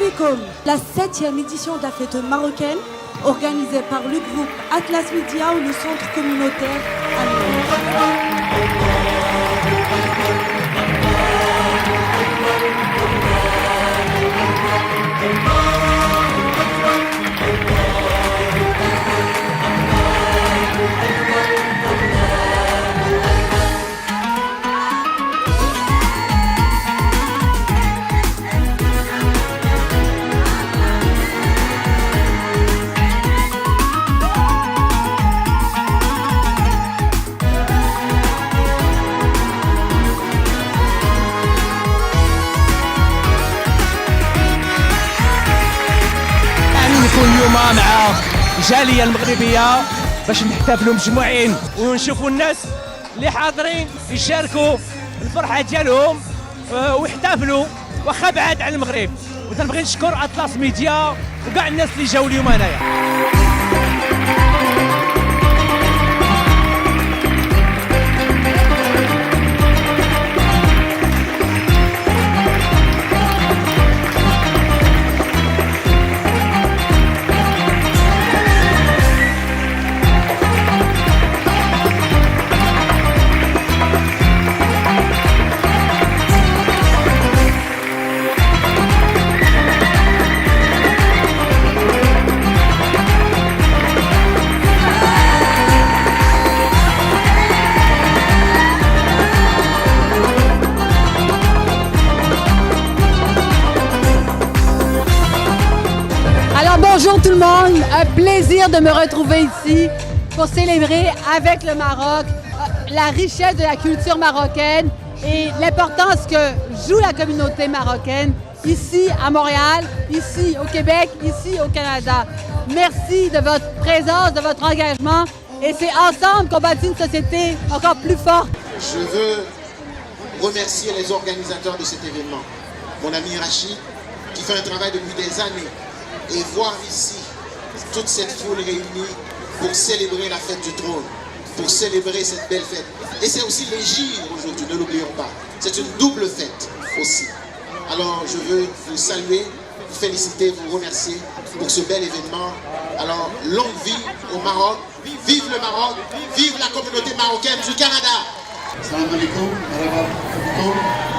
Bikom, la 7e édition de la fête marocaine, organisée par le groupe Atlas Media ou le centre communautaire نكون اليوم مع الجاليه المغربيه باش نحتفلوا مجموعين ونشوفوا الناس اللي حاضرين يشاركوا الفرحه ديالهم ويحتفلوا واخا بعاد عن المغرب. وتنبغي نشكر اطلس ميديا وكاع الناس اللي جاوا اليوم هنايا. Alors bonjour tout le monde, un plaisir de me retrouver ici pour célébrer avec le Maroc la richesse de la culture marocaine et l'importance que joue la communauté marocaine ici à Montréal, ici au Québec, ici au Canada. Merci de votre présence, de votre engagement et c'est ensemble qu'on bâtit une société encore plus forte. Je veux remercier les organisateurs de cet événement, mon ami Rachid qui fait un travail depuis des années. Et voir ici toute cette foule réunie pour célébrer la fête du trône, pour célébrer cette belle fête. Et c'est aussi l'Égir aujourd'hui, ne l'oublions pas. C'est une double fête aussi. Alors je veux vous saluer, vous féliciter, vous remercier pour ce bel événement. Alors longue vie au Maroc, vive le Maroc, vive la communauté marocaine du Canada. Salam alaikum,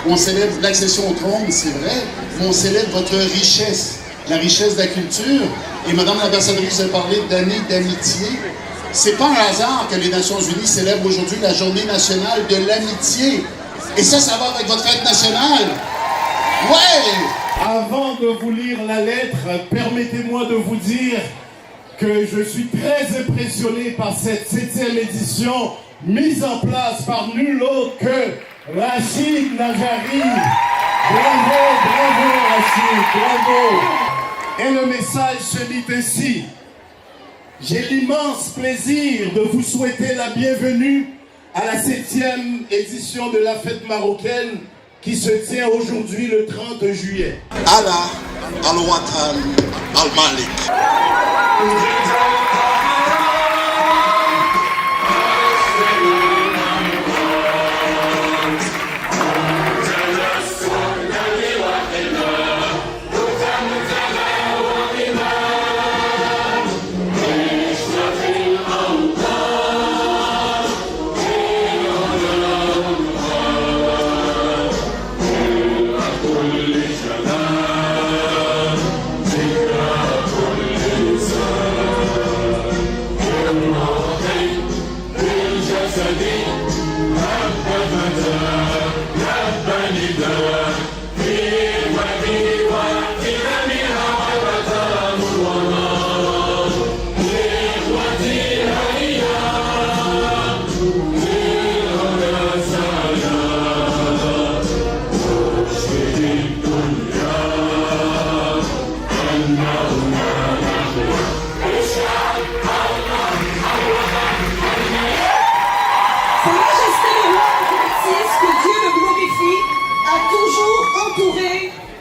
on célèbre l'accession au trône, c'est vrai, mais on célèbre votre richesse. La richesse de la culture. Et Madame l'ambassadrice a parlé d'années d'amitié. C'est pas un hasard que les Nations Unies célèbrent aujourd'hui la journée nationale de l'amitié. Et ça va avec votre fête nationale. Ouais! Avant de vous lire la lettre, permettez-moi de vous dire que je suis très impressionné par cette 7e édition mise en place par nul autre que Rachid Najari. Bravo, bravo Rachid, bravo! Et le message se lit ainsi. J'ai l'immense plaisir de vous souhaiter la bienvenue à la 7e édition de la fête marocaine qui se tient aujourd'hui le 30 juillet. Allah al-Watan al-Malik.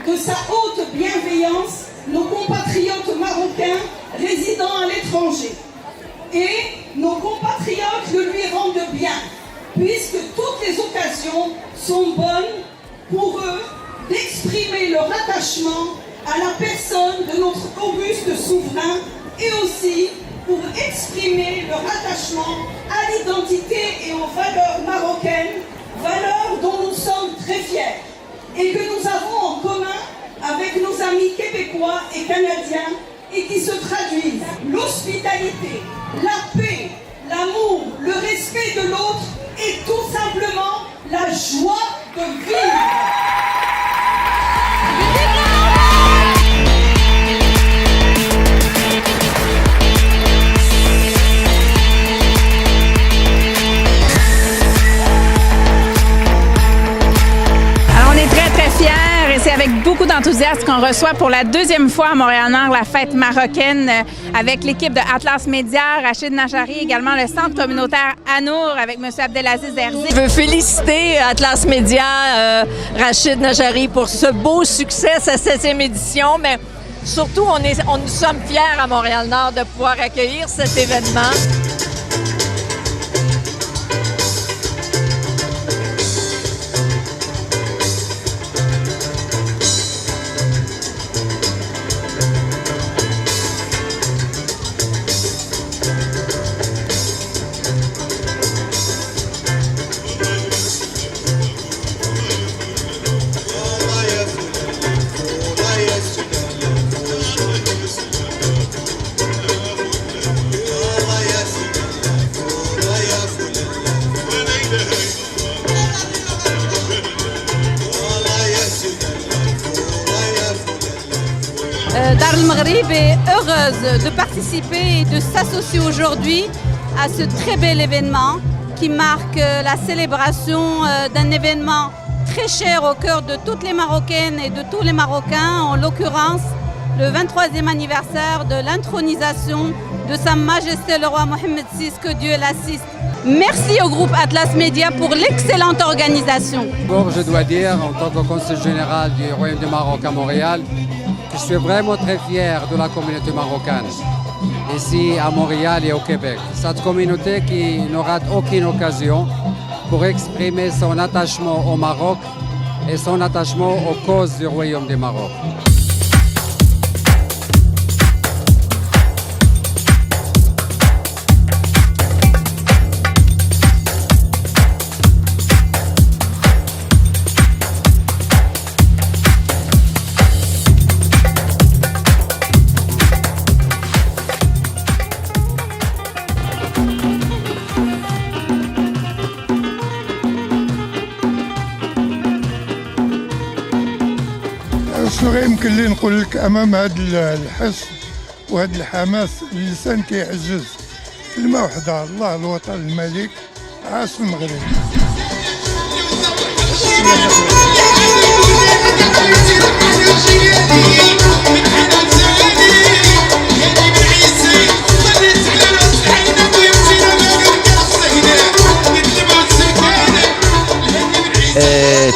De sa haute bienveillance nos compatriotes marocains résidant à l'étranger. Et nos compatriotes le lui rendent bien, puisque toutes les occasions sont bonnes pour eux d'exprimer leur attachement à la personne de notre auguste souverain et aussi pour exprimer leur attachement à l'identité et aux valeurs marocaines, valeurs dont nous sommes très fiers et que nous avons en commun avec nos amis québécois et canadiens et qui se traduisent l'hospitalité, la paix, l'amour, le respect de l'autre et tout simplement la joie de vivre. Alors, on est très, très fiers et c'est avec beaucoup d'enthousiasme qu'on reçoit pour la deuxième fois à Montréal-Nord la fête marocaine avec l'équipe de Atlas Média, Rachid Najari, également le centre communautaire Anour avec M. Abdelaziz Herzi. Je veux féliciter Atlas Média, Rachid Najari pour ce beau succès, sa 7e édition, mais surtout nous sommes fiers à Montréal-Nord de pouvoir accueillir cet événement. Dar el Maghrib est heureuse de participer et de s'associer aujourd'hui à ce très bel événement qui marque la célébration d'un événement très cher au cœur de toutes les Marocaines et de tous les Marocains, en l'occurrence le 23e anniversaire de l'intronisation de Sa Majesté le roi Mohammed VI, que Dieu l'assiste. Merci au groupe Atlas Média pour l'excellente organisation. Bon, je dois dire, en tant que conseiller général du Royaume du Maroc à Montréal, que je suis vraiment très fier de la communauté marocaine, ici à Montréal et au Québec. Cette communauté qui ne rate aucune occasion pour exprimer son attachement au Maroc et son attachement aux causes du Royaume du Maroc. شنو يمكن اللي نقول لك امام هذا الحس وهذا الحماس اللسان كيعجز. كلمه واحده: الله الوطن الملك عاش المغرب.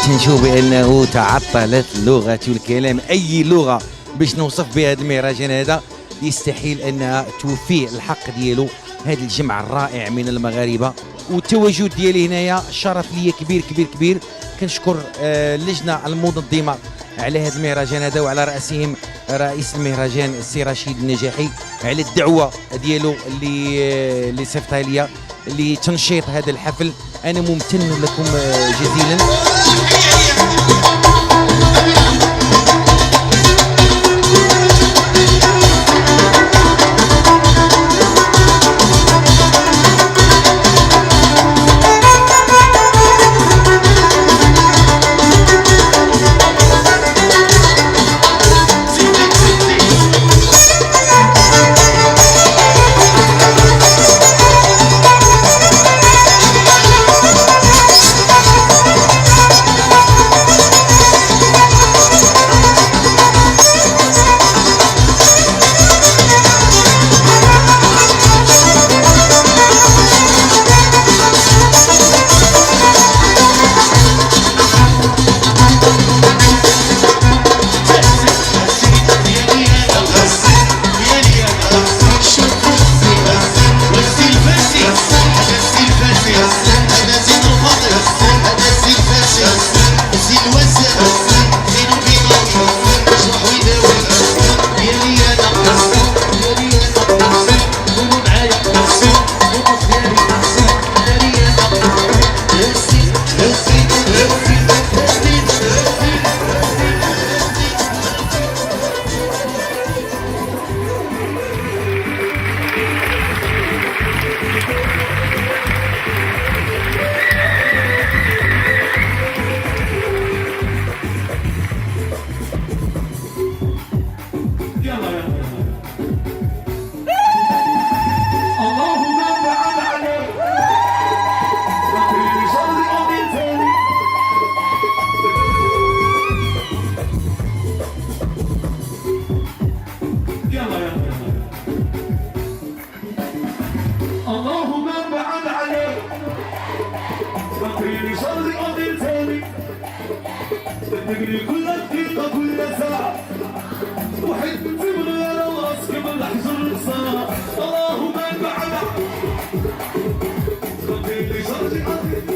تنشوف بأنه تعطلت لغة الكلام. أي لغة باش نوصف بها هذا المهرجان هذا يستحيل أنها توفيه الحق ديالو. هذا الجمع الرائع من المغاربة والتواجد ديالي هنايا شرف لي كبير كبير كبير. كنشكر اللجنة المنظمة على هذا المهرجان هذا وعلى رأسهم رئيس المهرجان السي رشيد النجاحي على الدعوة ديالو اللي صيفطها ليا لتنشيط هذا الحفل. أنا ممتن لكم جزيلا. فكريني شرقي قضي تاني تدقني كل دقيقة كل ساعة وحد تبغي على راسك بالحجر الساعة اللهم بعد فكريني شرقي قضي